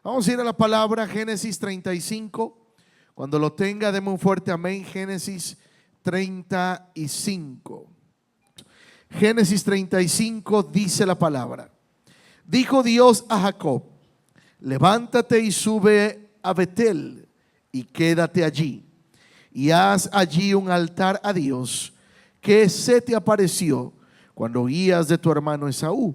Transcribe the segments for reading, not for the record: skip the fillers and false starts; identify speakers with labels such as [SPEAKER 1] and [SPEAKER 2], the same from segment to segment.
[SPEAKER 1] Vamos a ir a la palabra Génesis 35. Cuando lo tenga, deme un fuerte amén. Génesis 35. Génesis 35 dice la palabra: dijo Dios a Jacob: levántate y sube a Betel y quédate allí, y haz allí un altar a Dios que se te apareció cuando huías de tu hermano Esaú.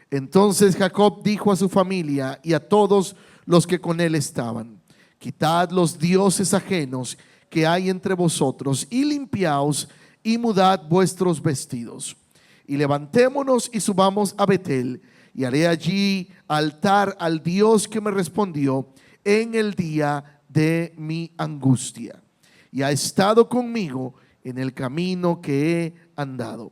[SPEAKER 1] Entonces Jacob dijo a su familia y a todos los que con él estaban: quitad los dioses ajenos que hay entre vosotros y limpiaos y mudad vuestros vestidos, y levantémonos y subamos a Betel, y haré allí altar al Dios que me respondió en el día de mi angustia, y ha estado conmigo en el camino que he andado.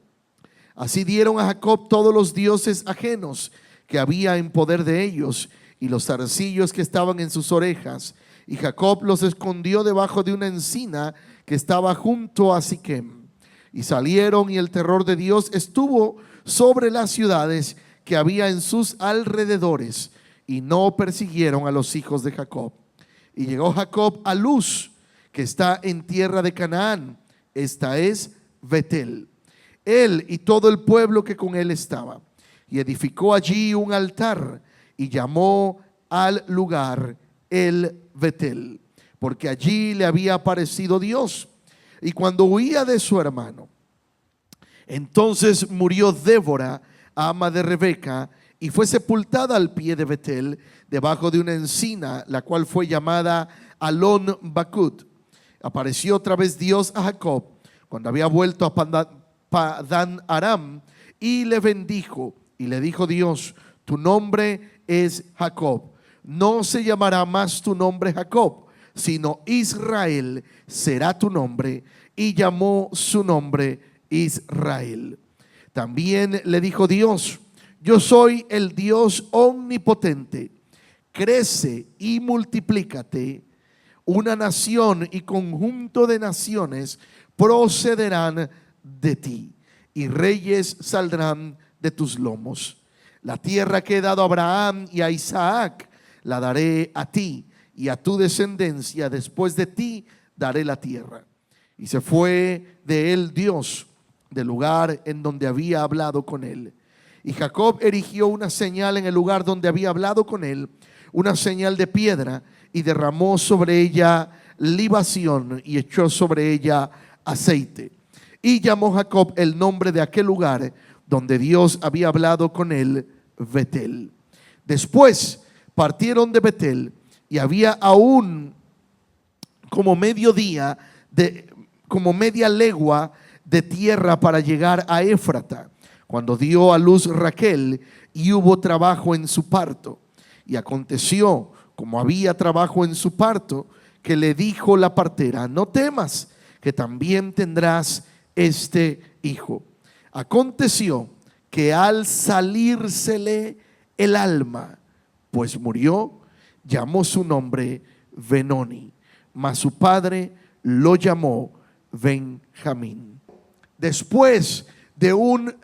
[SPEAKER 1] Así dieron a Jacob todos los dioses ajenos que había en poder de ellos, y los zarcillos que estaban en sus orejas, y Jacob los escondió debajo de una encina que estaba junto a Siquem. Y salieron, y el terror de Dios estuvo sobre las ciudades que había en sus alrededores, y no persiguieron a los hijos de Jacob. Y llegó Jacob a Luz, que está en tierra de Canaán, esta es Betel, él y todo el pueblo que con él estaba, y edificó allí un altar, y llamó al lugar el Betel, porque allí le había aparecido Dios. Y cuando huía de su hermano, entonces murió Débora, ama de Rebeca, y fue sepultada al pie de Betel, debajo de una encina, la cual fue llamada Alon Bakut. Apareció otra vez Dios a Jacob cuando había vuelto a Padán Aram, y le bendijo, y le dijo Dios: tu nombre es Jacob, no se llamará más tu nombre Jacob, sino Israel será tu nombre. Y llamó su nombre Israel. También le dijo Dios: yo soy el Dios omnipotente, crece y multiplícate. Una nación y conjunto de naciones procederán de ti, y reyes saldrán de tus lomos. La tierra que he dado a Abraham y a Isaac la daré a ti, y a tu descendencia después de ti daré la tierra. Y se fue de él Dios del lugar en donde había hablado con él. Y Jacob erigió una señal en el lugar donde había hablado con él, una señal de piedra, y derramó sobre ella libación y echó sobre ella aceite. Y llamó Jacob el nombre de aquel lugar donde Dios había hablado con él, Betel. Después partieron de Betel, y había aún como media legua de tierra para llegar a Éfrata, cuando dio a luz Raquel, y hubo trabajo en su parto. Y aconteció, como había trabajo en su parto, que le dijo la partera: no temas, que también tendrás este hijo. Aconteció que al salírsele el alma, pues murió, llamó su nombre Benoni, mas su padre lo llamó Benjamín. Después de un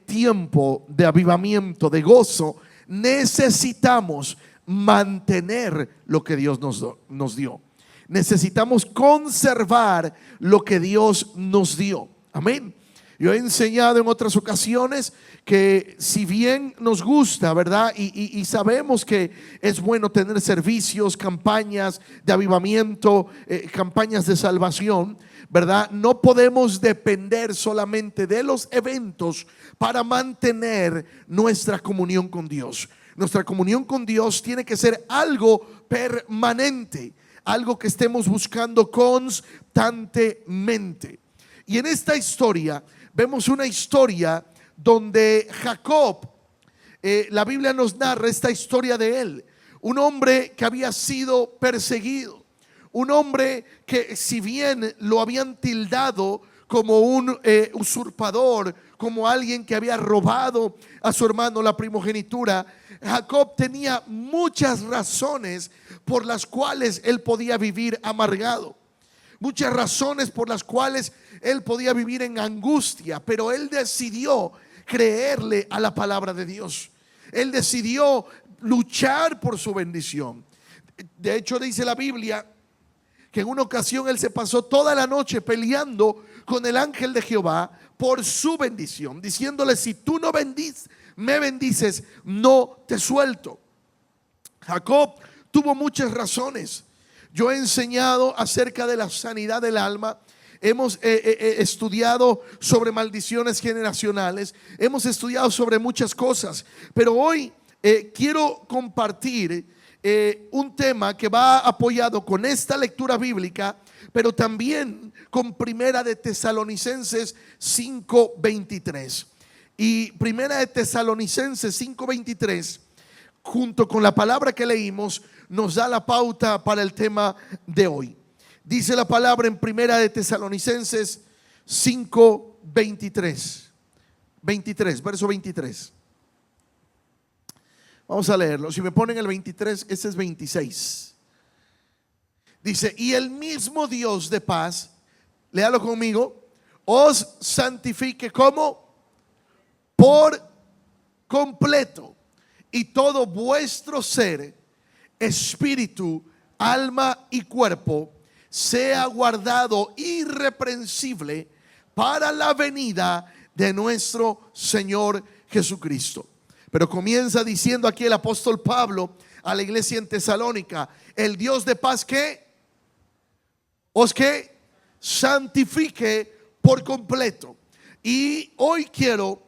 [SPEAKER 1] tiempo de avivamiento, de gozo, necesitamos mantener lo que Dios nos dio. Necesitamos conservar lo que Dios nos dio. Amén. Yo he enseñado en otras ocasiones que si bien nos gusta, ¿verdad? Y sabemos que es bueno tener servicios, campañas de avivamiento, campañas de salvación, ¿verdad? No podemos depender solamente de los eventos para mantener nuestra comunión con Dios. Nuestra comunión con Dios tiene que ser algo permanente, algo que estemos buscando constantemente. Y en esta historia vemos una historia donde Jacob, la Biblia nos narra esta historia de él, un hombre que había sido perseguido, un hombre que, si bien lo habían tildado como un usurpador, como alguien que había robado a su hermano la primogenitura, Jacob tenía muchas razones por las cuales él podía vivir amargado, muchas razones por las cuales él podía vivir en angustia, pero él decidió creerle a la palabra de Dios. Él decidió luchar por su bendición. De hecho, dice la Biblia que en una ocasión él se pasó toda la noche peleando con el ángel de Jehová por su bendición, diciéndole: si tú no me bendices, no te suelto. Jacob tuvo muchas razones. Yo he enseñado acerca de la sanidad del alma. Hemos estudiado sobre maldiciones generacionales. Hemos estudiado sobre muchas cosas. Pero hoy quiero compartir un tema que va apoyado con esta lectura bíblica, pero también con Primera de Tesalonicenses 5:23. Y Primera de Tesalonicenses 5:23, junto con la palabra que leímos, nos da la pauta para el tema de hoy. Dice la palabra en Primera de Tesalonicenses 5:23, verso 23. Vamos a leerlo. Si me ponen el 23, ese es 26. Dice: y el mismo Dios de paz, léalo conmigo, os santifique como por completo, y todo vuestro ser, espíritu, alma y cuerpo sea guardado irreprensible para la venida de nuestro Señor Jesucristo. Pero comienza diciendo aquí el apóstol Pablo a la iglesia en Tesalónica: el Dios de paz que os que santifique por completo. Y hoy quiero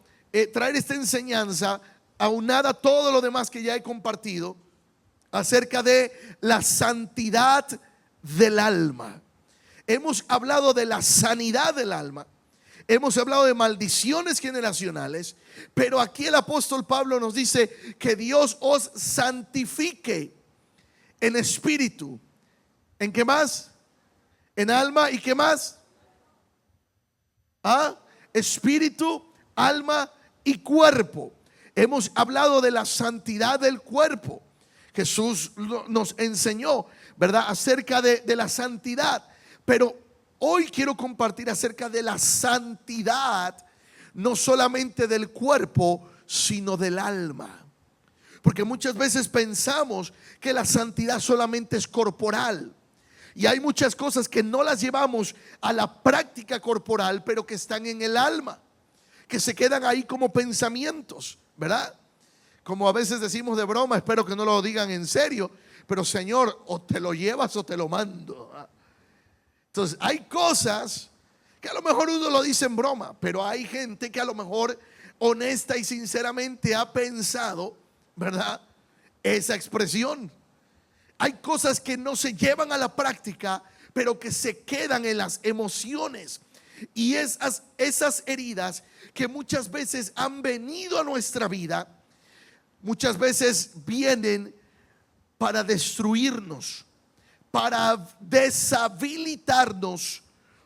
[SPEAKER 1] traer esta enseñanza aunada a todo lo demás que ya he compartido acerca de la santidad del alma. Hemos hablado de la sanidad del alma. Hemos hablado de maldiciones generacionales, pero aquí el apóstol Pablo nos dice que Dios os santifique en espíritu. ¿En qué más? En alma y qué más? Espíritu, alma y cuerpo. Hemos hablado de la santidad del cuerpo. Jesús nos enseñó, ¿verdad?, acerca de la santidad. Pero hoy quiero compartir acerca de la santidad, no solamente del cuerpo, sino del alma. Porque muchas veces pensamos que la santidad solamente es corporal. Y hay muchas cosas que no las llevamos a la práctica corporal, pero que están en el alma, que se quedan ahí como pensamientos, ¿verdad? Como a veces decimos de broma, espero que no lo digan en serio, pero Señor, o te lo llevas o te lo mando. Entonces hay cosas que a lo mejor uno lo dice en broma, pero hay gente que a lo mejor honesta y sinceramente ha pensado, ¿verdad?, esa expresión. Hay cosas que no se llevan a la práctica, pero que se quedan en las emociones. Y esas heridas que muchas veces han venido a nuestra vida, muchas veces vienen para destruirnos, para deshabilitarnos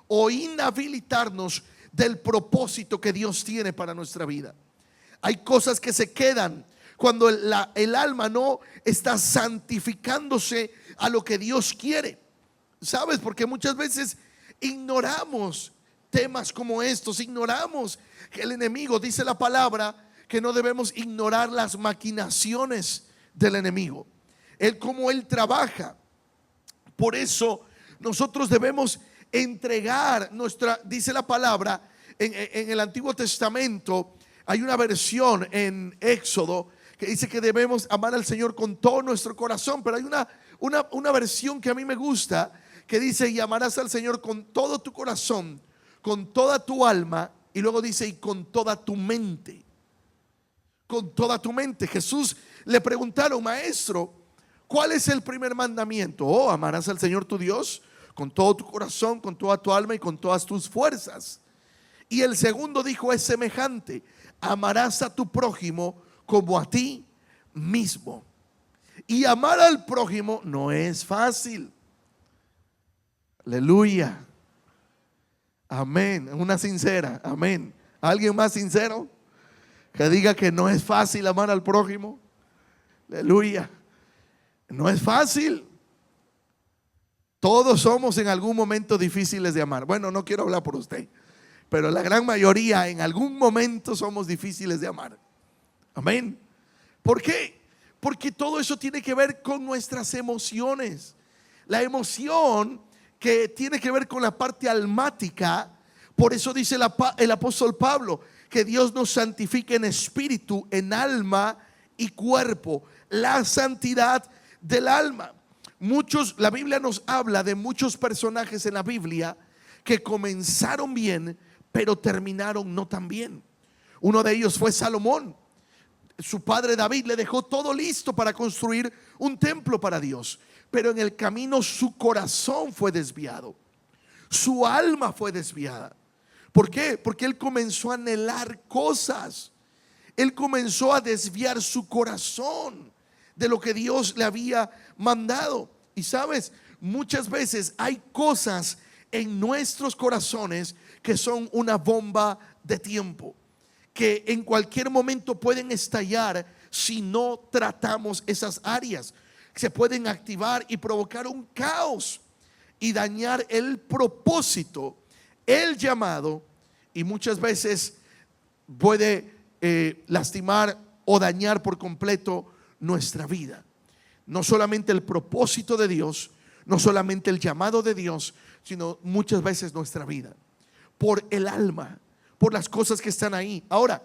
[SPEAKER 1] o inhabilitarnos del propósito que Dios tiene para nuestra vida. Hay cosas que se quedan cuando el alma no está santificándose a lo que Dios quiere. ¿Sabes? Porque muchas veces ignoramos temas como estos, ignoramos que el enemigo, dice la palabra, que no debemos ignorar las maquinaciones del enemigo, cómo él trabaja. Por eso nosotros debemos entregar dice la palabra en el Antiguo Testamento, hay una versión en Éxodo que dice que debemos amar al Señor con todo nuestro corazón, pero hay una versión que a mí me gusta, que dice: y amarás al Señor con todo tu corazón, con toda tu alma, y luego dice: y con toda tu mente. Con toda tu mente. Jesús le preguntaron: maestro, ¿cuál es el primer mandamiento? Amarás al Señor tu Dios con todo tu corazón, con toda tu alma y con todas tus fuerzas. Y el segundo dijo, es semejante: amarás a tu prójimo como a ti mismo. Y amar al prójimo no es fácil. Aleluya. Amén. Una sincera. Amén. ¿Alguien más sincero que diga que no es fácil amar al prójimo? Aleluya. No es fácil. Todos somos en algún momento difíciles de amar. Bueno, no quiero hablar por usted, pero la gran mayoría en algún momento somos difíciles de amar. Amén. ¿Por qué? Porque todo eso tiene que ver con nuestras emociones. La emoción que tiene que ver con la parte almática. Por eso dice el apóstol Pablo que Dios nos santifique en espíritu, en alma y cuerpo. La santidad del alma. La Biblia nos habla de muchos personajes en la Biblia que comenzaron bien, pero terminaron no tan bien. Uno de ellos fue Salomón. Su padre David le dejó todo listo para construir un templo para Dios, pero en el camino su corazón fue desviado, su alma fue desviada. ¿Por qué? Porque él comenzó a anhelar cosas. Él comenzó a desviar su corazón de lo que Dios le había mandado. Y sabes, muchas veces hay cosas en nuestros corazones que son una bomba de tiempo, que en cualquier momento pueden estallar si no tratamos esas áreas. Se pueden activar y provocar un caos y dañar el propósito, el llamado, y muchas veces puede lastimar o dañar por completo nuestra vida. No solamente el propósito de Dios, no solamente el llamado de Dios, sino muchas veces nuestra vida, por el alma, por las cosas que están ahí. Ahora,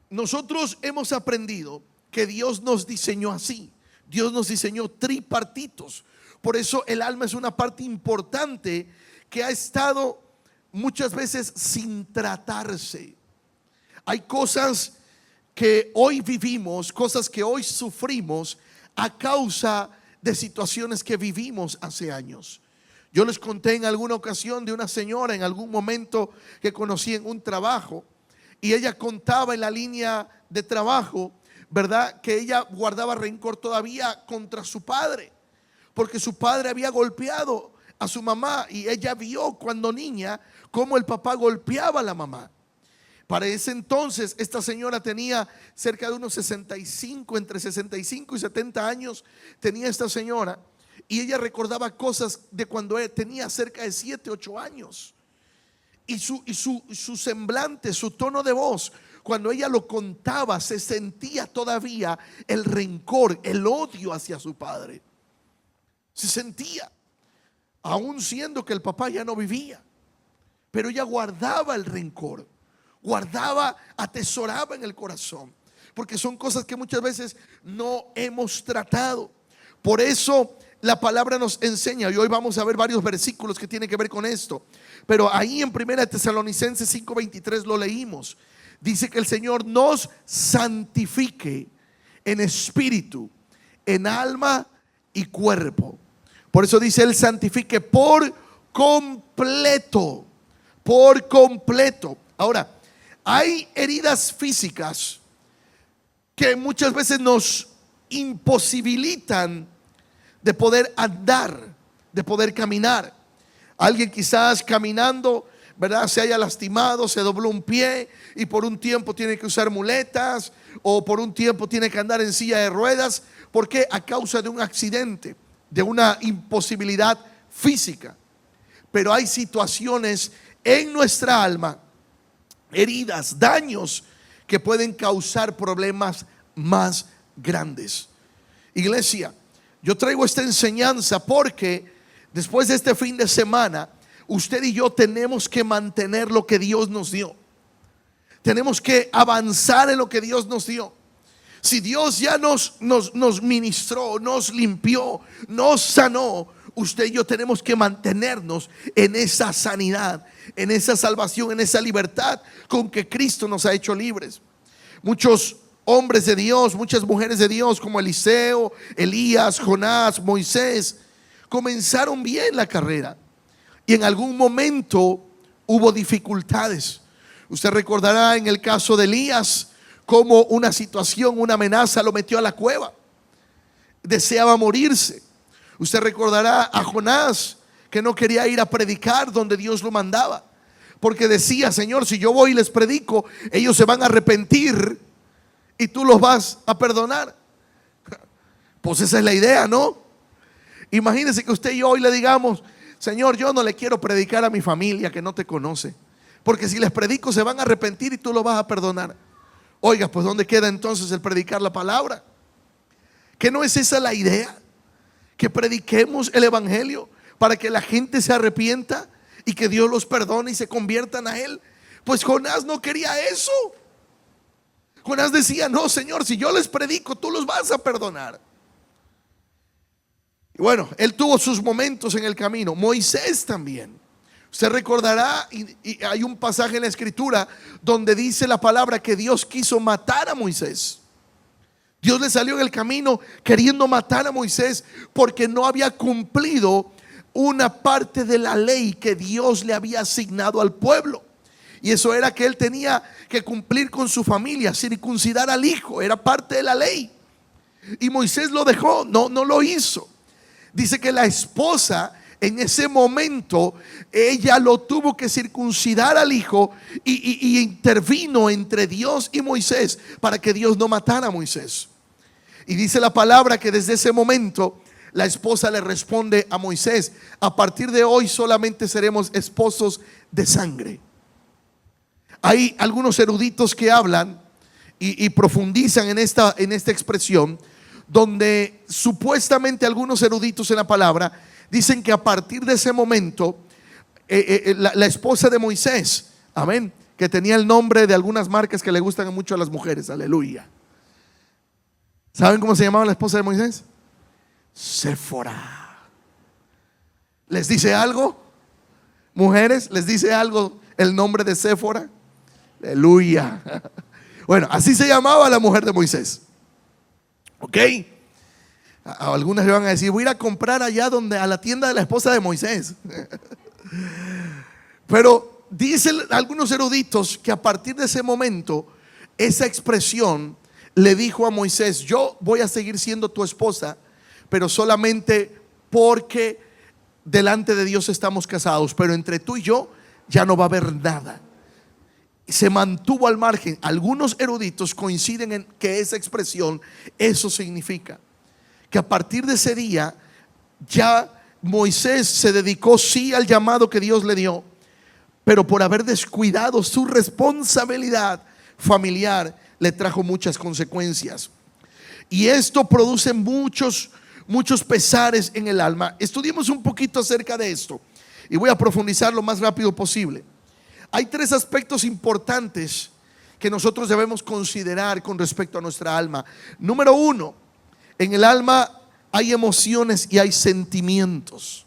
[SPEAKER 1] nosotros hemos aprendido que Dios nos diseñó así. Dios nos diseñó tripartitos. Por eso el alma es una parte importante que ha estado muchas veces sin tratarse. Hay cosas que hoy vivimos, cosas que hoy sufrimos a causa de situaciones que vivimos hace años. Yo les conté en alguna ocasión de una señora en algún momento que conocí en un trabajo, y ella contaba en la línea de trabajo, ¿verdad?, que ella guardaba rencor todavía contra su padre, porque su padre había golpeado a su mamá, y ella vio cuando niña cómo el papá golpeaba a la mamá. Para ese entonces esta señora tenía cerca de unos 65, entre 65 y 70 años tenía esta señora, y ella recordaba cosas de cuando tenía cerca de 7, 8 años. Y su semblante, su tono de voz, cuando ella lo contaba, se sentía todavía el rencor, el odio hacia su padre. Se sentía, aún siendo que el papá ya no vivía, pero ella guardaba el rencor, guardaba, atesoraba en el corazón, porque son cosas que muchas veces no hemos tratado. Por eso la palabra nos enseña, y hoy vamos a ver varios versículos que tienen que ver con esto, pero ahí en 1 Tesalonicenses 5:23 lo leímos. Dice que el Señor nos santifique en espíritu, en alma y cuerpo. Por eso dice, Él santifique por completo, por completo. Ahora, hay heridas físicas que muchas veces nos imposibilitan de poder andar, de poder caminar. Alguien quizás caminando, ¿verdad?, se haya lastimado, se dobló un pie y por un tiempo tiene que usar muletas, o por un tiempo tiene que andar en silla de ruedas. ¿Por qué? A causa de un accidente, de una imposibilidad física. Pero hay situaciones en nuestra alma, heridas, daños que pueden causar problemas más grandes. Iglesia, yo traigo esta enseñanza porque después de este fin de semana, usted y yo tenemos que mantener lo que Dios nos dio. Tenemos que avanzar en lo que Dios nos dio. Si Dios ya nos ministró, nos limpió, nos sanó, usted y yo tenemos que mantenernos en esa sanidad, en esa salvación, en esa libertad con que Cristo nos ha hecho libres. Muchos hombres de Dios, muchas mujeres de Dios como Eliseo, Elías, Jonás, Moisés, comenzaron bien la carrera y en algún momento hubo dificultades. Usted recordará en el caso de Elías cómo una situación, una amenaza lo metió a la cueva. Deseaba morirse. Usted recordará a Jonás, que no quería ir a predicar donde Dios lo mandaba, porque decía, Señor, si yo voy y les predico, ellos se van a arrepentir y tú los vas a perdonar. Pues esa es la idea, ¿no? Imagínese que usted y yo hoy le digamos, Señor, yo no le quiero predicar a mi familia que no te conoce, porque si les predico se van a arrepentir y tú los vas a perdonar. Oiga, pues ¿dónde queda entonces el predicar la palabra? ¿Que no es esa la idea? Que prediquemos el evangelio para que la gente se arrepienta y que Dios los perdone y se conviertan a Él. Pues Jonás no quería eso. Jonás decía: no, Señor, si yo les predico, tú los vas a perdonar. Y bueno, él tuvo sus momentos en el camino. Moisés también. Usted recordará, y hay un pasaje en la escritura donde dice la palabra que Dios quiso matar a Moisés. Dios le salió en el camino queriendo matar a Moisés porque no había cumplido una parte de la ley que Dios le había asignado al pueblo. Y eso era que él tenía que cumplir con su familia, circuncidar al hijo, era parte de la ley. Y Moisés lo dejó, no lo hizo. Dice que la esposa en ese momento, ella lo tuvo que circuncidar al hijo y intervino entre Dios y Moisés para que Dios no matara a Moisés. Y dice la palabra que desde ese momento la esposa le responde a Moisés: a partir de hoy solamente seremos esposos de sangre. Hay algunos eruditos que hablan y profundizan en esta expresión, donde supuestamente algunos eruditos en la palabra dicen que a partir de ese momento la esposa de Moisés, amén, que tenía el nombre de algunas marcas que le gustan mucho a las mujeres, aleluya. ¿Saben cómo se llamaba la esposa de Moisés? Séfora. ¿Les dice algo? Mujeres, ¿les dice algo el nombre de Séfora? Aleluya. Bueno, así se llamaba la mujer de Moisés. ¿Ok? A algunas le van a decir: voy a ir a comprar allá a la tienda de la esposa de Moisés. Pero dicen algunos eruditos que a partir de ese momento esa expresión le dijo a Moisés: yo voy a seguir siendo tu esposa, pero solamente porque delante de Dios estamos casados, pero entre tú y yo ya no va a haber nada. Se mantuvo al margen. Algunos eruditos coinciden en que esa expresión, eso significa que a partir de ese día ya Moisés se dedicó sí al llamado que Dios le dio, pero por haber descuidado su responsabilidad familiar le trajo muchas consecuencias. Y esto produce muchos pesares en el alma. Estudiemos un poquito acerca de esto y voy a profundizar lo más rápido posible. Hay tres aspectos importantes que nosotros debemos considerar con respecto a nuestra alma. Número uno, en el alma hay emociones y hay sentimientos.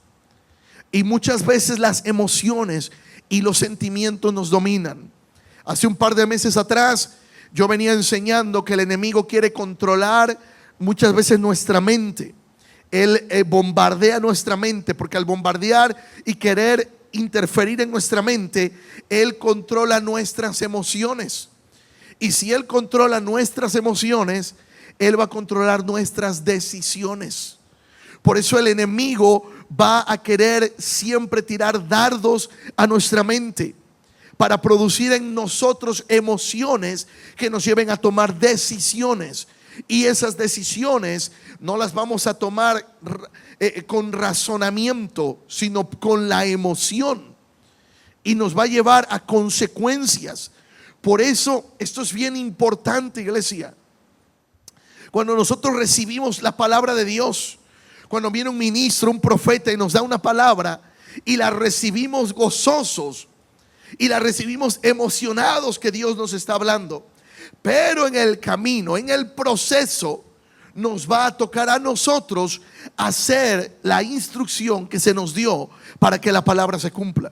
[SPEAKER 1] Y muchas veces las emociones y los sentimientos nos dominan. Hace un par de meses atrás yo venía enseñando que el enemigo quiere controlar muchas veces nuestra mente. Él bombardea nuestra mente, porque al bombardear y querer interferir en nuestra mente, él controla nuestras emociones. Y si él controla nuestras emociones, él va a controlar nuestras decisiones. Por eso el enemigo va a querer siempre tirar dardos a nuestra mente para producir en nosotros emociones que nos lleven a tomar decisiones. Y esas decisiones no las vamos a tomar con razonamiento, sino con la emoción. Y nos va a llevar a consecuencias. Por eso esto es bien importante, iglesia. Cuando nosotros recibimos la palabra de Dios, cuando viene un ministro, un profeta y nos da una palabra y la recibimos gozosos y la recibimos emocionados que Dios nos está hablando, pero en el camino, en el proceso, nos va a tocar a nosotros hacer la instrucción que se nos dio para que la palabra se cumpla.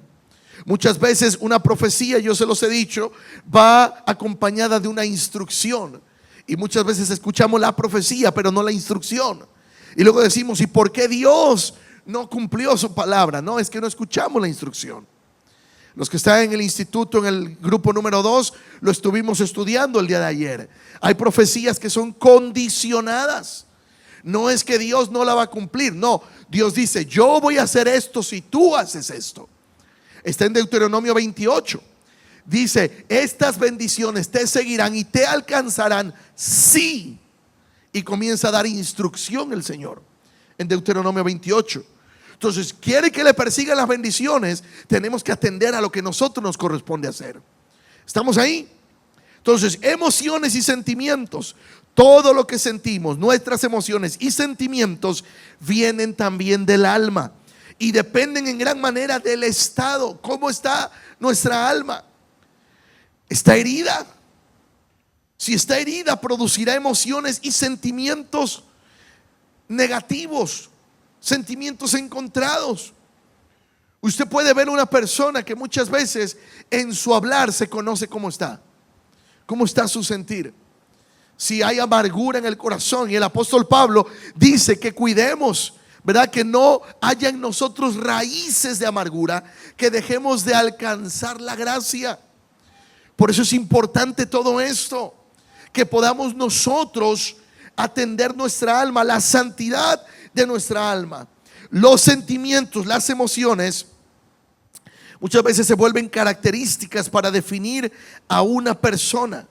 [SPEAKER 1] Muchas veces una profecía, yo se los he dicho, va acompañada de una instrucción. Y muchas veces escuchamos la profecía, pero no la instrucción. Y luego decimos: ¿y por qué Dios no cumplió su palabra? No, es que no escuchamos la instrucción. Los que están en el instituto, en el grupo número 2, lo estuvimos estudiando el día de ayer. Hay profecías que son condicionadas. No es que Dios no la va a cumplir. No, Dios dice: yo voy a hacer esto si tú haces esto. Está en Deuteronomio 28. Dice: estas bendiciones te seguirán y te alcanzarán si. Y comienza a dar instrucción el Señor en Deuteronomio 28. Entonces, quiere que le persigan las bendiciones, tenemos que atender a lo que nosotros nos corresponde hacer. ¿Estamos ahí? Entonces, emociones y sentimientos. Todo lo que sentimos, nuestras emociones y sentimientos, vienen también del alma y dependen en gran manera del estado. ¿Cómo está nuestra alma? ¿Está herida? Si está herida, producirá emociones y sentimientos negativos, sentimientos encontrados. Usted puede ver una persona que muchas veces en su hablar se conoce cómo está su sentir. Si hay amargura en el corazón, y el apóstol Pablo dice que cuidemos, ¿verdad? Que no haya en nosotros raíces de amargura, que dejemos de alcanzar la gracia. Por eso es importante todo esto, que podamos nosotros atender nuestra alma, la santidad de nuestra alma. Los sentimientos, las emociones, muchas veces se vuelven características para definir a una persona.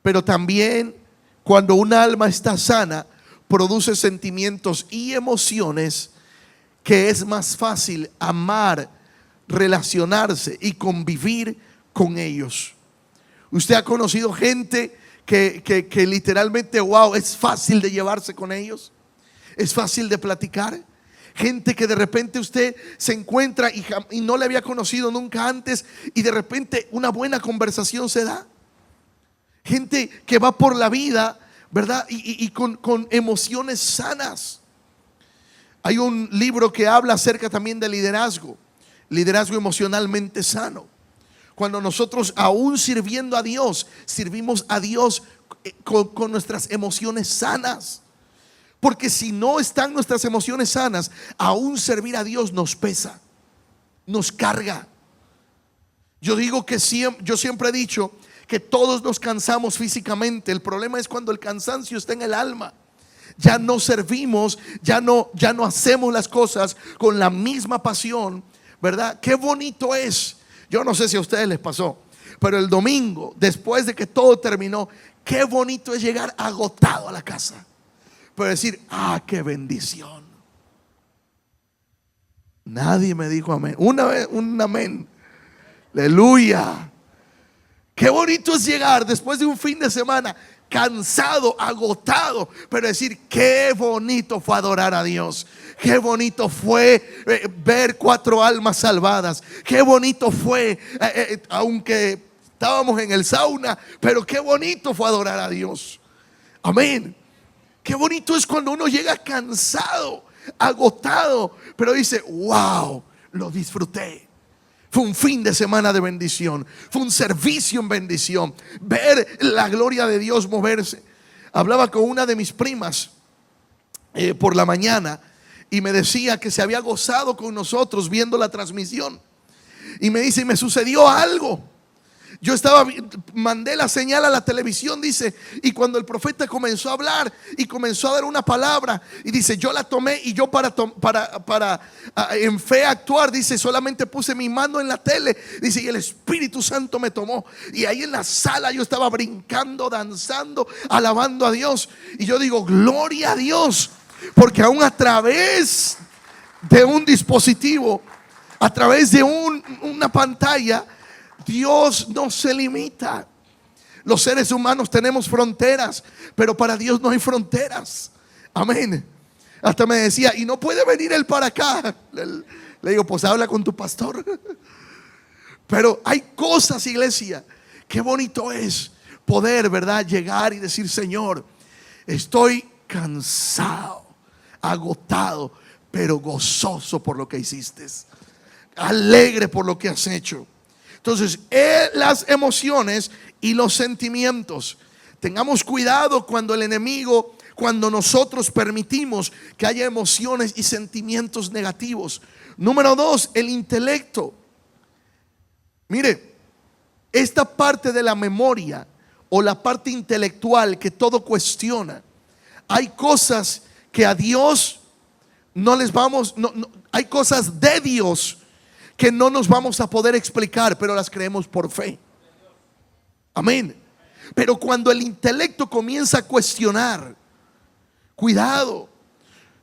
[SPEAKER 1] Pero también cuando un alma está sana, produce sentimientos y emociones que es más fácil amar, relacionarse y convivir con ellos. Usted ha conocido gente que literalmente, wow, es fácil de llevarse con ellos, es fácil de platicar. Gente que de repente usted se encuentra y no le había conocido nunca antes, y de repente una buena conversación se da. Gente que va por la vida, ¿verdad? Y con emociones sanas. Hay un libro que habla acerca también de liderazgo emocionalmente sano. Cuando nosotros, aún sirviendo a Dios, servimos a Dios con nuestras emociones sanas. Porque si no están nuestras emociones sanas, aún servir a Dios nos pesa, nos carga. Yo siempre he dicho que todos nos cansamos físicamente. El problema es cuando el cansancio está en el alma. Ya no servimos, ya no hacemos las cosas con la misma pasión, ¿verdad? Qué bonito es. Yo no sé si a ustedes les pasó, pero el domingo, después de que todo terminó, qué bonito es llegar agotado a la casa, pero decir, qué bendición. Nadie me dijo amén. Una vez, un amén. Aleluya. Qué bonito es llegar después de un fin de semana cansado, agotado, pero decir, qué bonito fue adorar a Dios. Qué bonito fue ver 4 almas salvadas. Qué bonito fue, aunque estábamos en el sauna, pero qué bonito fue adorar a Dios. Amén. Qué bonito es cuando uno llega cansado, agotado, pero dice, wow, lo disfruté. Fue un fin de semana de bendición. Fue un servicio en bendición. Ver la gloria de Dios moverse. Hablaba con una de mis primas por la mañana, y me decía que se había gozado con nosotros viendo la transmisión. Y me dice, y me sucedió algo. Yo mandé la señal a la televisión, dice, y cuando el profeta comenzó a hablar y comenzó a dar una palabra, y dice, yo la tomé, y yo para en fe actuar, dice, solamente puse mi mano en la tele, dice, y el Espíritu Santo me tomó, y ahí en la sala yo estaba brincando, danzando, alabando a Dios. Y yo digo, gloria a Dios, porque aún a través de un dispositivo, a través de una pantalla, Dios no se limita. Los seres humanos tenemos fronteras, pero para Dios no hay fronteras. Amén. Hasta me decía, y no puede venir él para acá. Le digo, pues habla con tu pastor. Pero hay cosas, iglesia, qué bonito es poder, ¿verdad?, llegar y decir, Señor, estoy cansado, agotado, pero gozoso por lo que hiciste, alegre por lo que has hecho. Entonces, las emociones y los sentimientos. Tengamos cuidado cuando el enemigo, cuando nosotros permitimos que haya emociones y sentimientos negativos. Número 2, el intelecto. Mire, esta parte de la memoria o la parte intelectual que todo cuestiona. Hay cosas que a Dios no les vamos, hay cosas de Dios que no nos vamos a poder explicar, pero las creemos por fe. Amén. Pero cuando el intelecto comienza a cuestionar, cuidado.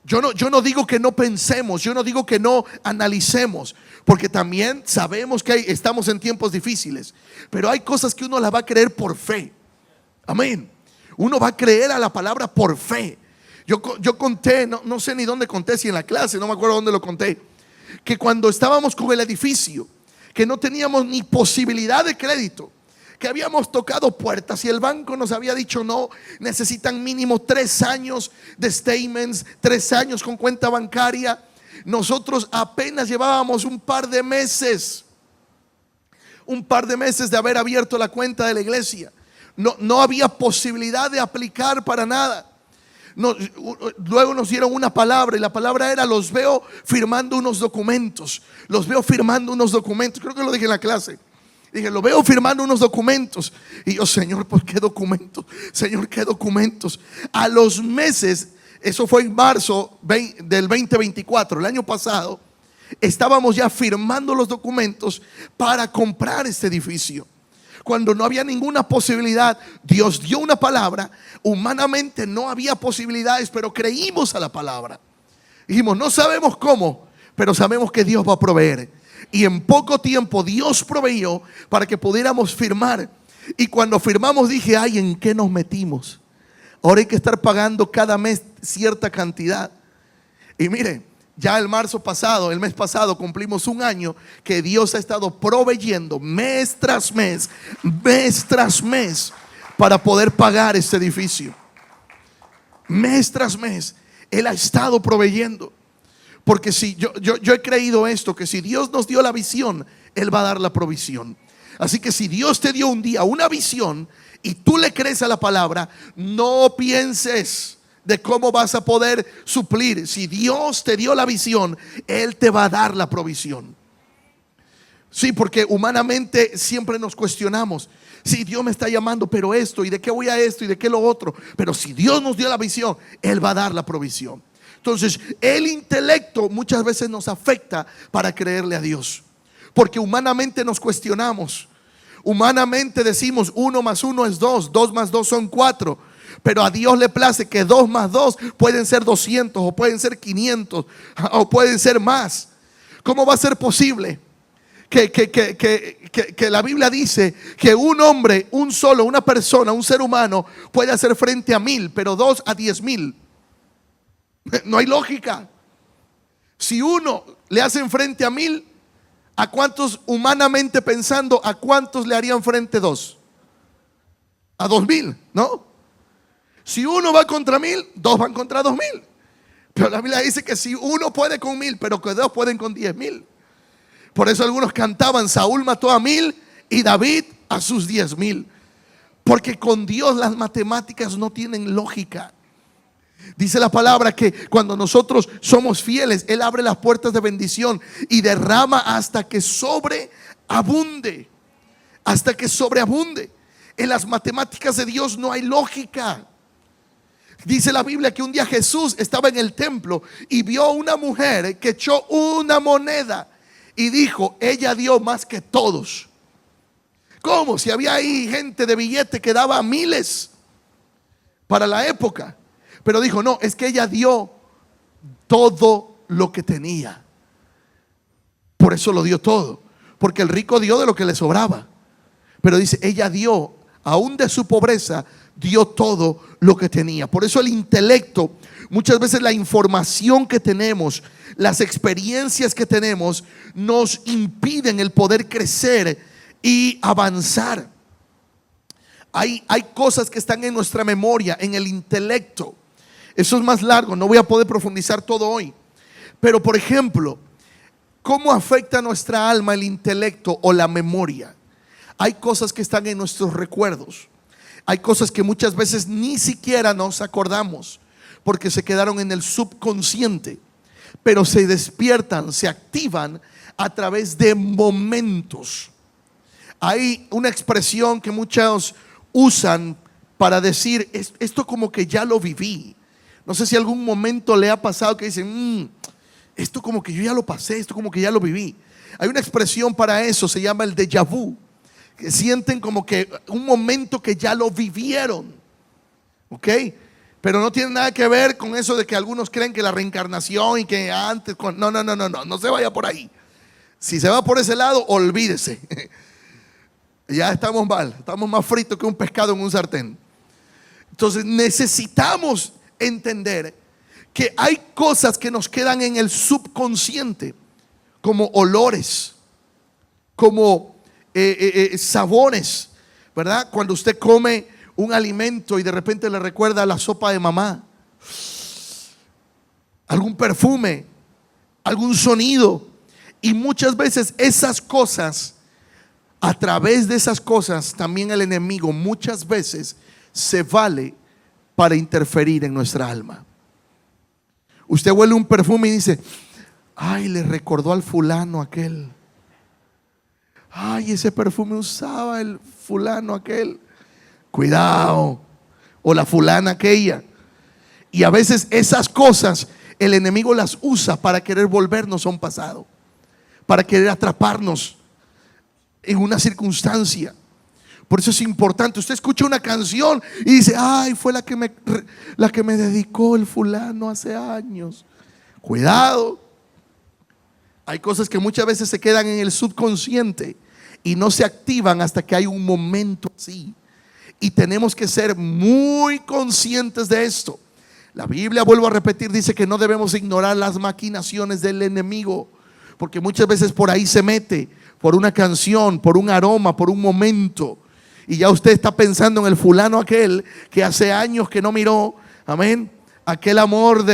[SPEAKER 1] Yo no digo que no pensemos, yo no digo que no analicemos, porque también sabemos que estamos en tiempos difíciles, pero hay cosas que uno las va a creer por fe. Amén. Uno va a creer a la palabra por fe. Yo conté, no sé ni dónde conté, si en la clase, no me acuerdo dónde lo conté, que cuando estábamos con el edificio, que no teníamos ni posibilidad de crédito, que habíamos tocado puertas y el banco nos había dicho no, necesitan mínimo 3 años de statements, 3 años con cuenta bancaria. Nosotros apenas llevábamos un par de meses de haber abierto la cuenta de la iglesia. No había posibilidad de aplicar para nada. Luego nos dieron una palabra, y la palabra era: los veo firmando unos documentos. Creo que lo dije en la clase. Dije, lo veo firmando unos documentos. Y yo, Señor, ¿por qué documentos? Señor, ¿qué documentos? A los meses, eso fue en marzo del 2024, el año pasado, estábamos ya firmando los documentos para comprar este edificio. Cuando no había ninguna posibilidad, Dios dio una palabra. Humanamente no había posibilidades, pero creímos a la palabra. Dijimos, no sabemos cómo, pero sabemos que Dios va a proveer. Y en poco tiempo Dios proveyó para que pudiéramos firmar. Y cuando firmamos dije, ay, ¿en qué nos metimos? Ahora hay que estar pagando cada mes cierta cantidad. Y mire, ya el mes pasado cumplimos 1 año que Dios ha estado proveyendo mes tras mes para poder pagar este edificio. Mes tras mes Él ha estado proveyendo. Porque si yo he creído esto, que si Dios nos dio la visión, Él va a dar la provisión. Así que si Dios te dio un día una visión y tú le crees a la palabra, no pienses de cómo vas a poder suplir. Si Dios te dio la visión, Él te va a dar la provisión. Sí, porque humanamente siempre nos cuestionamos. Si Dios me está llamando, pero esto, ¿y de qué voy a esto? ¿Y de qué lo otro? Pero si Dios nos dio la visión, Él va a dar la provisión. Entonces, el intelecto muchas veces nos afecta para creerle a Dios, porque humanamente nos cuestionamos. Humanamente decimos 1 más 1 es 2, 2 más 2 son 4. Pero a Dios le place que 2 más 2 pueden ser 200, o pueden ser 500, o pueden ser más. ¿Cómo va a ser posible que la Biblia dice que un hombre, una persona, un ser humano puede hacer frente a 1000, pero 2 a 10,000? No hay lógica. Si uno le hacen frente a 1000, ¿a cuántos, humanamente pensando, a cuántos le harían frente 2? A 2000, ¿no? Si uno va contra 1000, 2 van contra 2000. Pero la Biblia dice que si uno puede con 1000, pero que 2 pueden con 10,000. Por eso algunos cantaban: Saúl mató a 1000 y David a sus 10,000. Porque con Dios las matemáticas no tienen lógica. Dice la palabra que cuando nosotros somos fieles, Él abre las puertas de bendición y derrama hasta que sobreabunde. Hasta que sobreabunde. En las matemáticas de Dios no hay lógica. Dice la Biblia que un día Jesús estaba en el templo y vio a una mujer que echó una moneda y dijo: ella dio más que todos. ¿Cómo? Si había ahí gente de billete que daba miles para la época. Pero dijo: no, es que ella dio todo lo que tenía. Por eso lo dio todo. Porque el rico dio de lo que le sobraba. Pero dice, ella dio, aún de su pobreza, dio todo lo que tenía. Por eso el intelecto, muchas veces la información que tenemos, las experiencias que tenemos, nos impiden el poder crecer y avanzar. Hay cosas que están en nuestra memoria, en el intelecto. Eso es más largo, no voy a poder profundizar todo hoy. Pero por ejemplo, ¿cómo afecta a nuestra alma el intelecto o la memoria? Hay cosas que están en nuestros recuerdos. Hay cosas que muchas veces ni siquiera nos acordamos porque se quedaron en el subconsciente, pero se despiertan, se activan a través de momentos. Hay una expresión que muchos usan para decir: esto como que ya lo viví. No sé si algún momento le ha pasado que dicen: esto como que yo ya lo pasé, esto como que ya lo viví. Hay una expresión para eso, se llama el déjà vu, que sienten como que un momento que ya lo vivieron. ¿Ok? Pero no tiene nada que ver con eso de que algunos creen que la reencarnación y que antes, no se vaya por ahí. Si se va por ese lado, olvídese. Ya estamos mal, estamos más fritos que un pescado en un sartén. Entonces necesitamos entender que hay cosas que nos quedan en el subconsciente, como olores, como sabores, ¿verdad? Cuando usted come un alimento y de repente le recuerda a la sopa de mamá, algún perfume, algún sonido. Y muchas veces esas cosas, a través de esas cosas, también el enemigo muchas veces se vale para interferir en nuestra alma. Usted huele un perfume y dice: ay, le recordó al fulano aquel. Ay, ese perfume usaba el fulano aquel. Cuidado. O la fulana aquella. Y a veces esas cosas el enemigo las usa para querer volvernos a un pasado, para querer atraparnos en una circunstancia. Por eso es importante. Usted escucha una canción y dice: ay, fue la que me dedicó el fulano hace años. Cuidado. Hay cosas que muchas veces se quedan en el subconsciente y no se activan hasta que hay un momento así. Y tenemos que ser muy conscientes de esto. La Biblia, vuelvo a repetir, dice que no debemos ignorar las maquinaciones del enemigo, porque muchas veces por ahí se mete, por una canción, por un aroma, por un momento. Y ya usted está pensando en el fulano aquel que hace años que no miró, amén, aquel amor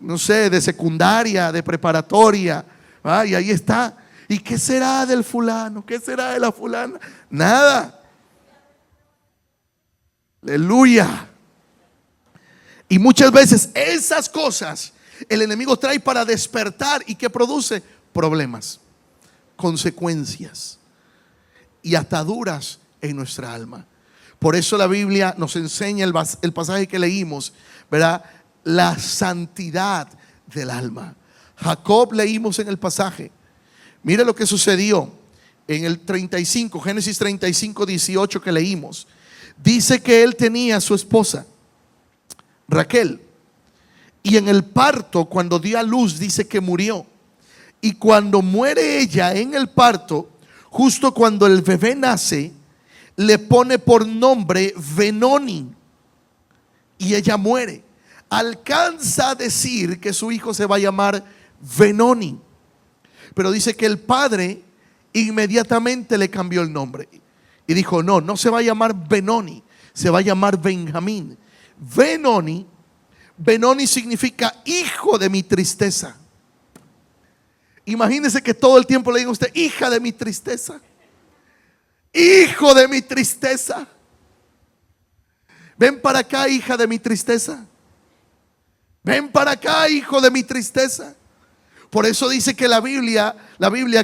[SPEAKER 1] no sé, de secundaria, de preparatoria, ¿va? Y ahí está. ¿Y qué será del fulano? ¿Qué será de la fulana? Nada. Aleluya. Y muchas veces esas cosas el enemigo trae para despertar. ¿Y qué produce? Problemas, consecuencias y ataduras en nuestra alma. Por eso la Biblia nos enseña el pasaje que leímos, ¿verdad? La santidad del alma. Jacob, leímos en el pasaje. Mire lo que sucedió en el 35, Génesis 35, 18 que leímos. Dice que él tenía a su esposa Raquel, y en el parto, cuando dio a luz, dice que murió. Y cuando muere ella en el parto, justo cuando el bebé nace, le pone por nombre Benoni, y ella muere. Alcanza a decir que su hijo se va a llamar Benoni, pero dice que el padre inmediatamente le cambió el nombre y dijo: no se va a llamar Benoni, se va a llamar Benjamín. Benoni significa hijo de mi tristeza. Imagínese que todo el tiempo le diga a usted: hija de mi tristeza, hijo de mi tristeza. Ven para acá, hija de mi tristeza. Ven para acá, hijo de mi tristeza. Por eso dice que la Biblia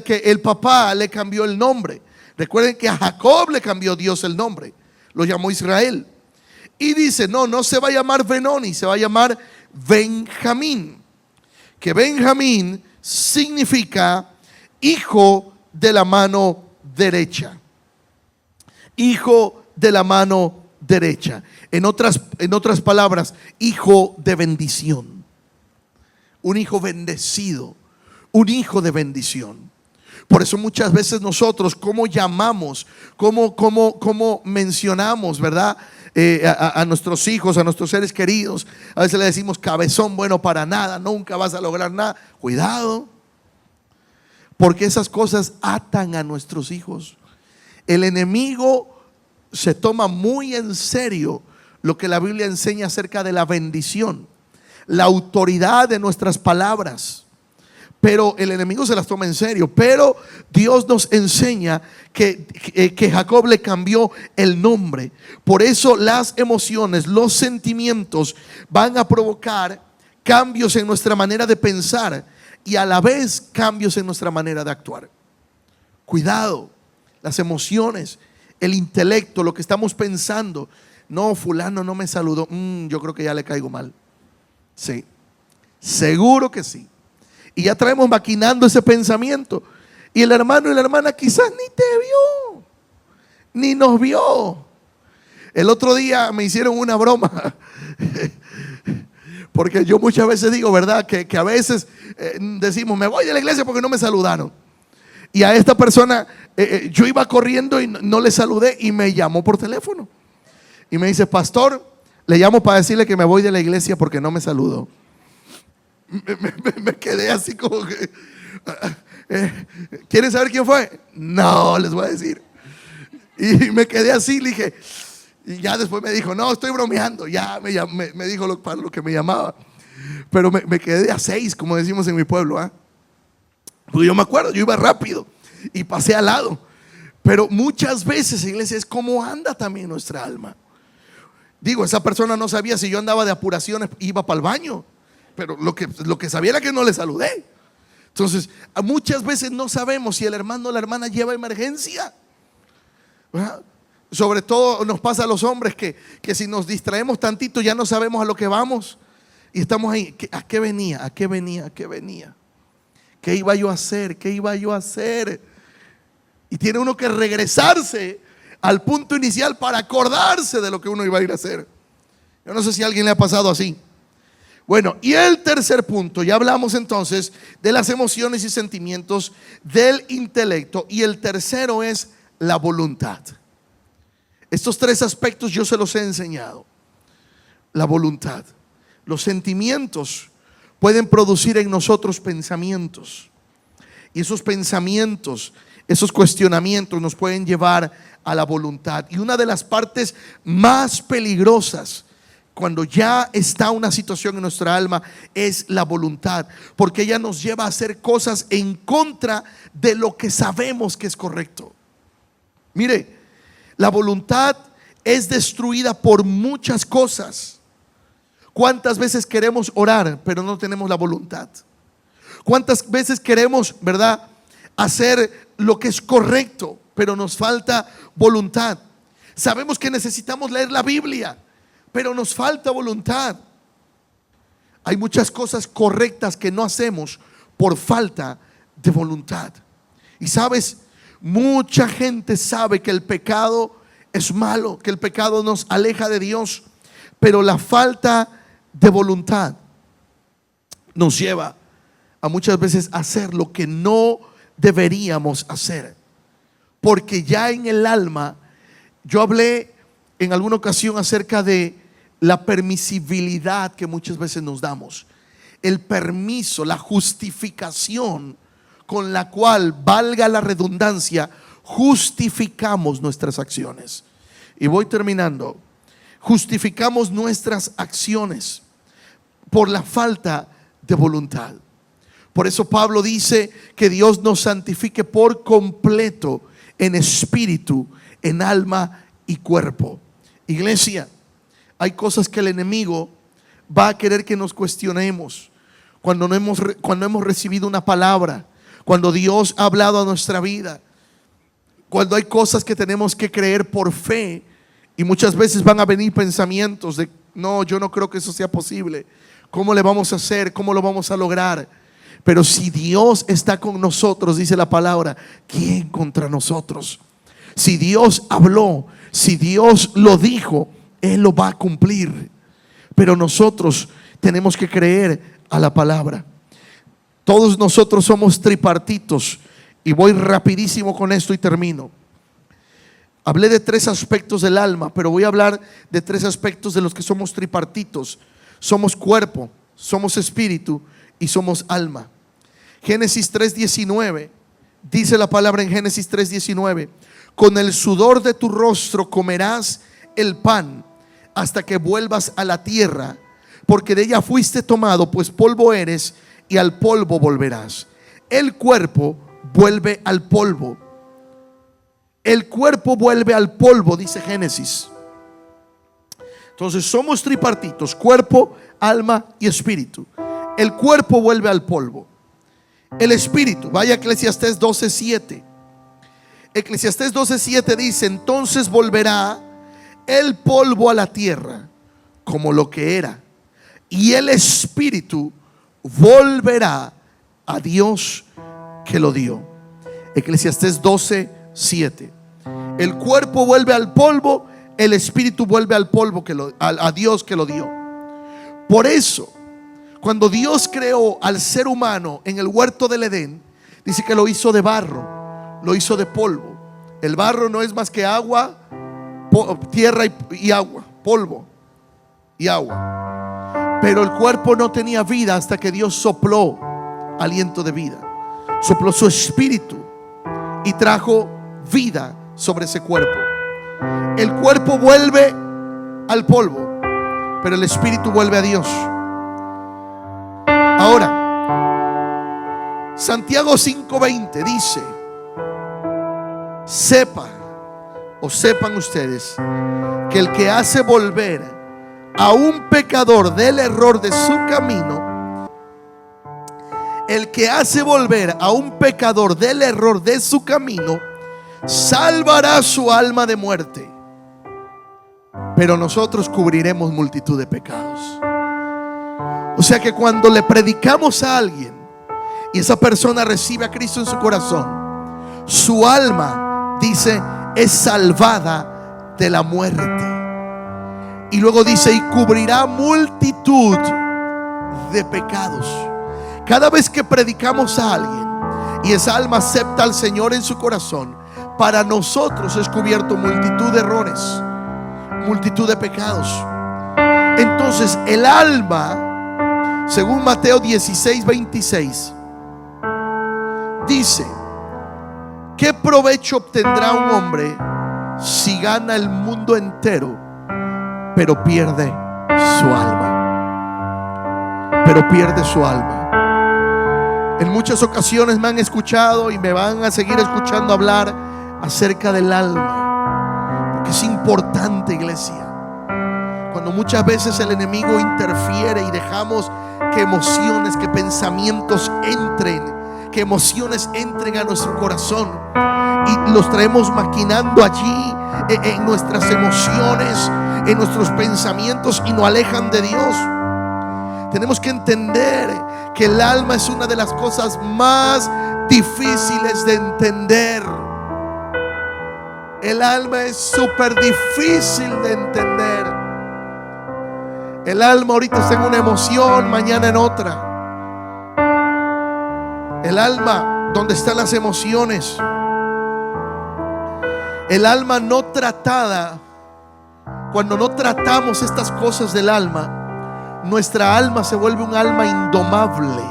[SPEAKER 1] que el papá le cambió el nombre. Recuerden que a Jacob le cambió Dios el nombre, lo llamó Israel. Y dice: no se va a llamar Benoni, se va a llamar Benjamín. Que Benjamín significa hijo de la mano derecha. Hijo de la mano derecha. En otras palabras, hijo de bendición. Un hijo bendecido, un hijo de bendición. Por eso muchas veces nosotros, ¿cómo llamamos? ¿Cómo mencionamos, verdad? A nuestros hijos, a nuestros seres queridos. A veces le decimos: cabezón, bueno para nada, nunca vas a lograr nada. Cuidado, porque esas cosas atan a nuestros hijos. El enemigo se toma muy en serio lo que la Biblia enseña acerca de la bendición, la autoridad de nuestras palabras. Pero el enemigo se las toma en serio. Pero Dios nos enseña que Jacob le cambió el nombre. Por eso las emociones, los sentimientos van a provocar cambios en nuestra manera de pensar y a la vez cambios en nuestra manera de actuar. Cuidado, las emociones, el intelecto, lo que estamos pensando. No, fulano no me saludó, yo creo que ya le caigo mal. Sí, seguro que sí. Y ya traemos maquinando ese pensamiento. Y el hermano y la hermana quizás ni te vio, ni nos vio. El otro día me hicieron una broma. Porque yo muchas veces digo, ¿verdad? Que a veces decimos, me voy de la iglesia porque no me saludaron. Y a esta persona yo iba corriendo y no le saludé y me llamó por teléfono. Y me dice, pastor, le llamo para decirle que me voy de la iglesia porque no me saludó. Me quedé así como que... ¿Quieren saber quién fue? No, les voy a decir. Y me quedé así, le dije... Y ya después me dijo, no, estoy bromeando. Ya me dijo para lo que me llamaba. Pero me quedé a 6, como decimos en mi pueblo. Porque yo me acuerdo, yo iba rápido y pasé al lado. Pero muchas veces, iglesia, es como anda también nuestra alma. Digo, esa persona no sabía si yo andaba de apuraciones, iba para el baño. Pero lo que sabía era que no le saludé. Entonces, muchas veces no sabemos si el hermano o la hermana lleva emergencia, ¿verdad? Sobre todo nos pasa a los hombres que si nos distraemos tantito ya no sabemos a lo que vamos. Y estamos ahí, ¿a qué venía? ¿A qué venía? ¿A qué venía? ¿Qué iba yo a hacer? ¿Qué iba yo a hacer? Y tiene uno que regresarse al punto inicial para acordarse de lo que uno iba a ir a hacer. Yo no sé si a alguien le ha pasado así. Bueno, y el tercer punto, ya hablamos entonces de las emociones y sentimientos, del intelecto. Y el tercero es la voluntad. Estos 3 aspectos yo se los he enseñado. La voluntad. Los sentimientos pueden producir en nosotros pensamientos. Y esos pensamientos, esos cuestionamientos nos pueden llevar a la voluntad. Y una de las partes más peligrosas cuando ya está una situación en nuestra alma es la voluntad. Porque ella nos lleva a hacer cosas en contra de lo que sabemos que es correcto. Mire, la voluntad es destruida por muchas cosas. ¿Cuántas veces queremos orar pero no tenemos la voluntad? ¿Cuántas veces queremos, verdad, hacer lo que es correcto pero nos falta voluntad? Sabemos que necesitamos leer la Biblia pero nos falta voluntad. Hay muchas cosas correctas que no hacemos por falta de voluntad. Y sabes, mucha gente sabe que el pecado es malo, que el pecado nos aleja de Dios, pero la falta de voluntad nos lleva a muchas veces hacer lo que no deberíamos hacer. Porque ya en el alma, yo hablé en alguna ocasión acerca de la permisibilidad que muchas veces nos damos, el permiso, la justificación con la cual, valga la redundancia, justificamos nuestras acciones. Y voy terminando. Justificamos nuestras acciones por la falta de voluntad. Por eso Pablo dice que Dios nos santifique por completo en espíritu, en alma y cuerpo. Iglesia, hay cosas que el enemigo va a querer que nos cuestionemos cuando hemos recibido una palabra, cuando Dios ha hablado a nuestra vida, cuando hay cosas que tenemos que creer por fe. Y muchas veces van a venir pensamientos de, no, yo no creo que eso sea posible. ¿Cómo le vamos a hacer? ¿Cómo lo vamos a lograr? Pero si Dios está con nosotros, dice la palabra, ¿quién contra nosotros? Si Dios habló, si Dios lo dijo, Él lo va a cumplir. Pero nosotros tenemos que creer a la palabra. Todos nosotros somos tripartitos. Y voy rapidísimo con esto y termino. Hablé de 3 aspectos del alma, pero voy a hablar de 3 aspectos de los que somos tripartitos. Somos cuerpo, somos espíritu y somos alma. Génesis 3:19 dice la palabra en Génesis 3:19: con el sudor de tu rostro comerás el pan hasta que vuelvas a la tierra, porque de ella fuiste tomado, pues polvo eres y al polvo volverás. El cuerpo vuelve al polvo. El cuerpo vuelve al polvo, dice Génesis. Entonces somos tripartitos: cuerpo, alma y espíritu. El cuerpo vuelve al polvo. El espíritu, vaya a Eclesiastés 12:7. Eclesiastés 12:7 dice: entonces volverá el polvo a la tierra como lo que era, y el espíritu volverá a Dios que lo dio. Eclesiastés 12:7. El cuerpo vuelve al polvo, el espíritu vuelve al polvo a Dios que lo dio. Por eso, cuando Dios creó al ser humano en el huerto del Edén, dice que lo hizo de barro, lo hizo de polvo. El barro no es más que agua, tierra y agua, polvo y agua. Pero el cuerpo no tenía vida hasta que Dios sopló aliento de vida, sopló su espíritu y trajo vida sobre ese cuerpo. El cuerpo vuelve al polvo, pero el espíritu vuelve a Dios. Ahora, Santiago 5:20 dice: sepan ustedes que el que hace volver a un pecador del error de su camino, el que hace volver a un pecador del error de su camino, salvará su alma de muerte, pero nosotros cubriremos multitud de pecados. O sea que cuando le predicamos a alguien y esa persona recibe a Cristo en su corazón, su alma, dice, es salvada de la muerte. Y luego dice: y cubrirá multitud de pecados. Cada vez que predicamos a alguien y esa alma acepta al Señor en su corazón, para nosotros es cubierto multitud de errores, multitud de pecados. Entonces el alma, según Mateo 16:26, dice: ¿qué provecho obtendrá un hombre si gana el mundo entero, pero pierde su alma? Pero pierde su alma. En muchas ocasiones me han escuchado y me van a seguir escuchando hablar acerca del alma, porque es importante, iglesia. Cuando muchas veces el enemigo interfiere y dejamos que emociones, que pensamientos entren, que emociones entren a nuestro corazón y los traemos maquinando allí en nuestras emociones, en nuestros pensamientos, y nos alejan de Dios. Tenemos que entender que el alma es una de las cosas más difíciles de entender. El alma es súper difícil de entender. El alma ahorita está en una emoción, mañana en otra. El alma, ¿dónde están las emociones? El alma no tratada, cuando no tratamos estas cosas del alma, nuestra alma se vuelve un alma indomable.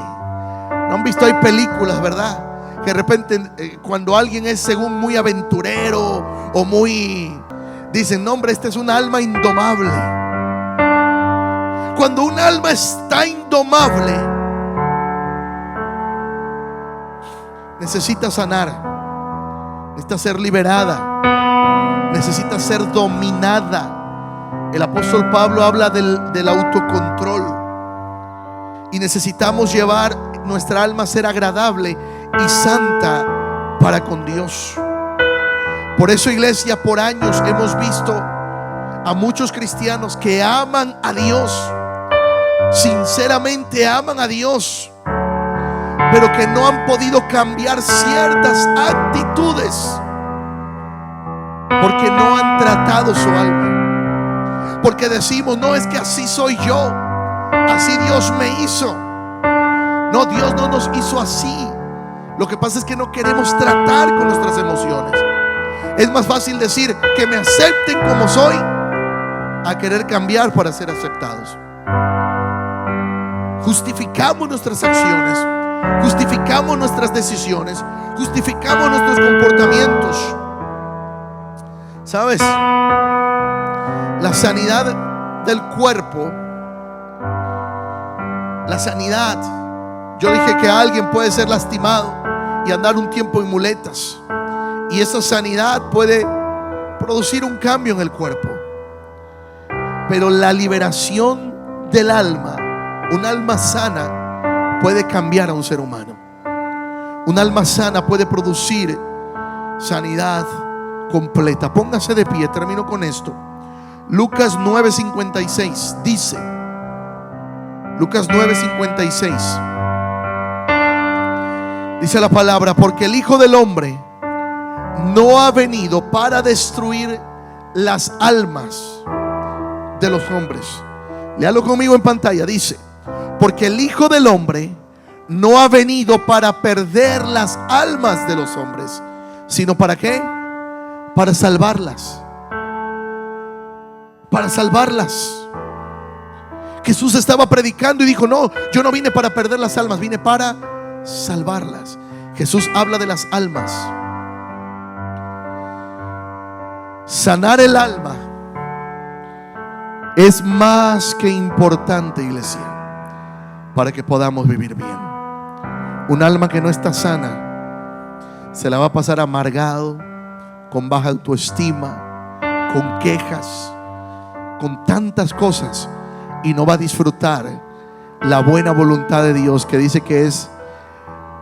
[SPEAKER 1] ¿No han visto? Hay películas, ¿verdad? Que de repente cuando alguien es según muy aventurero o muy, dicen: no, hombre, esta es un alma indomable. Cuando un alma está indomable, necesita sanar, necesita ser liberada, necesita ser dominada. El apóstol Pablo habla del autocontrol, y necesitamos llevar nuestra alma a ser agradable y santa para con Dios. Por eso, iglesia, por años hemos visto a muchos cristianos que aman a Dios, sinceramente aman a Dios, pero que no han podido cambiar ciertas actitudes porque no han tratado su alma. Porque decimos: no, es que así soy yo, así Dios me hizo. No, Dios no nos hizo así. Lo que pasa es que no queremos tratar con nuestras emociones. Es más fácil decir que me acepten como soy a querer cambiar para ser aceptados. Justificamos nuestras acciones, justificamos nuestras decisiones, justificamos nuestros comportamientos. ¿Sabes? La sanidad del cuerpo, la sanidad, yo dije que alguien puede ser lastimado y andar un tiempo en muletas, y esa sanidad puede producir un cambio en el cuerpo. Pero la liberación del alma, un alma sana, puede cambiar a un ser humano. Un alma sana puede producir sanidad completa. Póngase de pie, termino con esto. Lucas 9:56 dice, Lucas 9:56 dice la palabra: porque el Hijo del Hombre no ha venido para destruir las almas de los hombres. Léalo conmigo en pantalla. Dice: porque el Hijo del Hombre no ha venido para perder las almas de los hombres, sino ¿para qué? Para salvarlas. Para salvarlas. Jesús estaba predicando y dijo: no, yo no vine para perder las almas, vine para salvarlas. Jesús habla de las almas. Sanar el alma es más que importante, iglesia, para que podamos vivir bien. Un alma que no está sana se la va a pasar amargado, con baja autoestima, con quejas, con tantas cosas, y no va a disfrutar la buena voluntad de Dios, que dice que es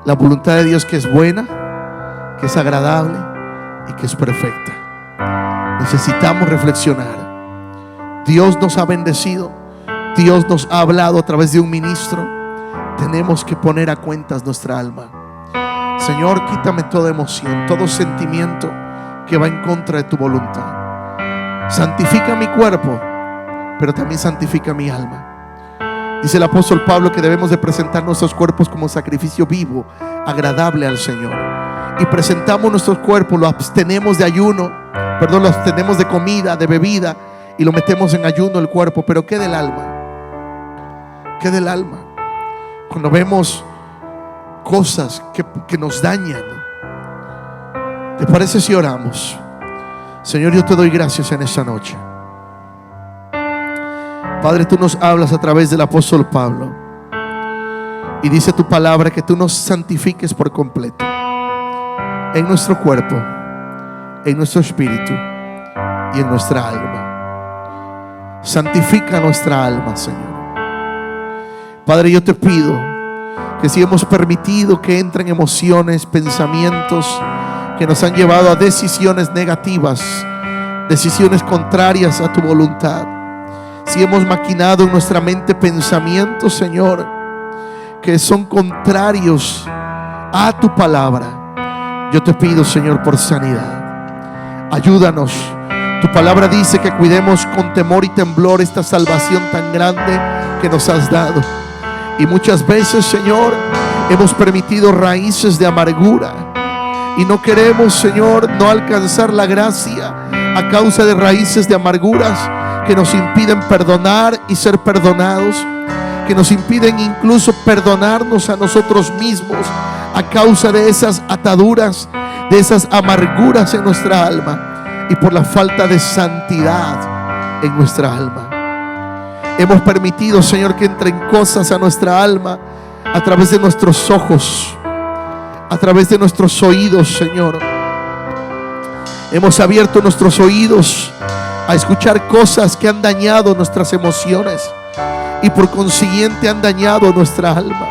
[SPEAKER 1] la voluntad de Dios, que es buena, que es agradable y que es perfecta. Necesitamos reflexionar. Dios nos ha bendecido, Dios nos ha hablado a través de un ministro. Tenemos que poner a cuentas nuestra alma. Señor, quítame toda emoción, todo sentimiento que va en contra de tu voluntad. Santifica mi cuerpo, pero también santifica mi alma. Dice el apóstol Pablo que debemos de presentar nuestros cuerpos como sacrificio vivo, agradable al Señor. Y presentamos nuestros cuerpos, lo abstenemos de ayuno, lo abstenemos de comida, de bebida, y lo metemos en ayuno el cuerpo. Pero ¿qué del alma? ¿Qué del alma? Cuando vemos cosas que nos dañan, ¿te parece si oramos? Señor, yo te doy gracias en esta noche. Padre, tú nos hablas a través del apóstol Pablo, y dice tu palabra que tú nos santifiques por completo, en nuestro cuerpo, en nuestro espíritu y en nuestra alma. Santifica nuestra alma, Señor. Padre, yo te pido que si hemos permitido que entren emociones, pensamientos que nos han llevado a decisiones negativas, decisiones contrarias a tu voluntad, si hemos maquinado en nuestra mente pensamientos, Señor, que son contrarios a tu palabra, yo te pido, Señor, por sanidad. Ayúdanos. Tu palabra dice que cuidemos con temor y temblor esta salvación tan grande que nos has dado. Y muchas veces, Señor, hemos permitido raíces de amargura, y no queremos, Señor, no alcanzar la gracia a causa de raíces de amarguras que nos impiden perdonar y ser perdonados, que nos impiden incluso perdonarnos a nosotros mismos a causa de esas ataduras, de esas amarguras en nuestra alma, y por la falta de santidad en nuestra alma. Hemos permitido, Señor, que entren cosas a nuestra alma a través de nuestros ojos, a través de nuestros oídos, Señor. Hemos abierto nuestros oídos a escuchar cosas que han dañado nuestras emociones y por consiguiente han dañado nuestra alma.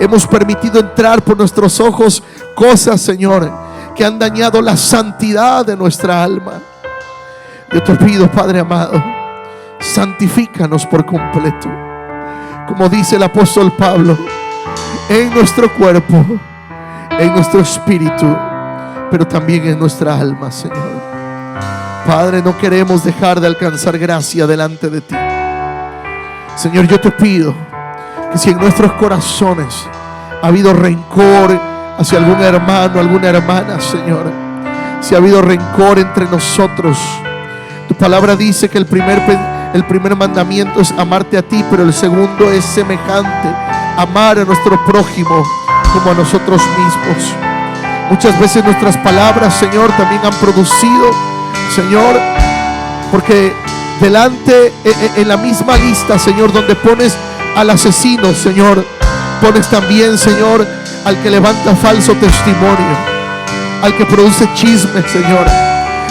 [SPEAKER 1] Hemos permitido entrar por nuestros ojos cosas, Señor, que han dañado la santidad de nuestra alma. Yo te pido, Padre amado, santifícanos por completo, como dice el apóstol Pablo, en nuestro cuerpo, en nuestro espíritu, pero también en nuestra alma, Señor. Padre, no queremos dejar de alcanzar gracia delante de ti. Señor, yo te pido que si en nuestros corazones ha habido rencor hacia algún hermano, alguna hermana, Señor, si ha habido rencor entre nosotros, tu palabra dice que el primer mandamiento es amarte a ti, pero el segundo es semejante, amar a nuestro prójimo como a nosotros mismos. Muchas veces nuestras palabras, Señor, también han producido, Señor, porque delante, en la misma lista, Señor, donde pones al asesino, Señor, pones también, Señor, al que levanta falso testimonio, al que produce chisme, Señor.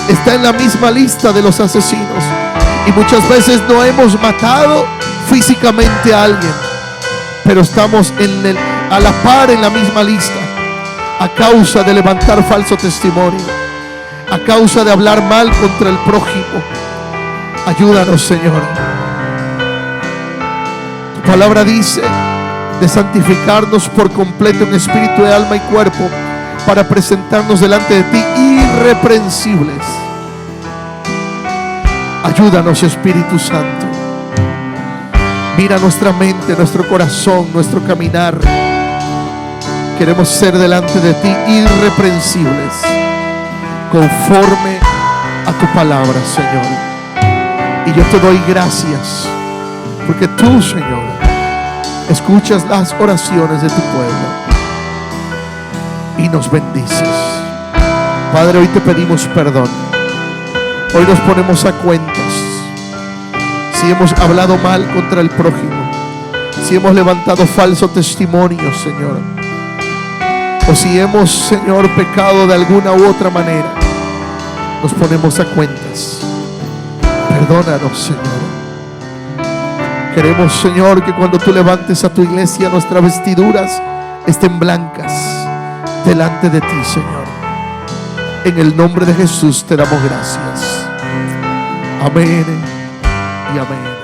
[SPEAKER 1] Está en la misma lista de los asesinos. Y muchas veces no hemos matado físicamente a alguien, pero estamos a la par en la misma lista, a causa de levantar falso testimonio, a causa de hablar mal contra el prójimo. Ayúdanos, Señor. Tu palabra dice de santificarnos por completo en espíritu, de alma y cuerpo, para presentarnos delante de ti irreprensibles. Ayúdanos, Espíritu Santo. Mira nuestra mente, nuestro corazón, nuestro caminar. Queremos ser delante de ti irreprensibles, conforme a tu palabra, Señor. Y yo te doy gracias, porque tú, Señor, escuchas las oraciones de tu pueblo y nos bendices. Padre, hoy te pedimos perdón. Hoy nos ponemos a cuentas. Si hemos hablado mal contra el prójimo, si hemos levantado falso testimonio, Señor, o si hemos, Señor, pecado de alguna u otra manera, nos ponemos a cuentas. Perdónanos, Señor. Queremos, Señor, que cuando tú levantes a tu iglesia, nuestras vestiduras estén blancas delante de ti, Señor. En el nombre de Jesús te damos gracias. Amén y amén.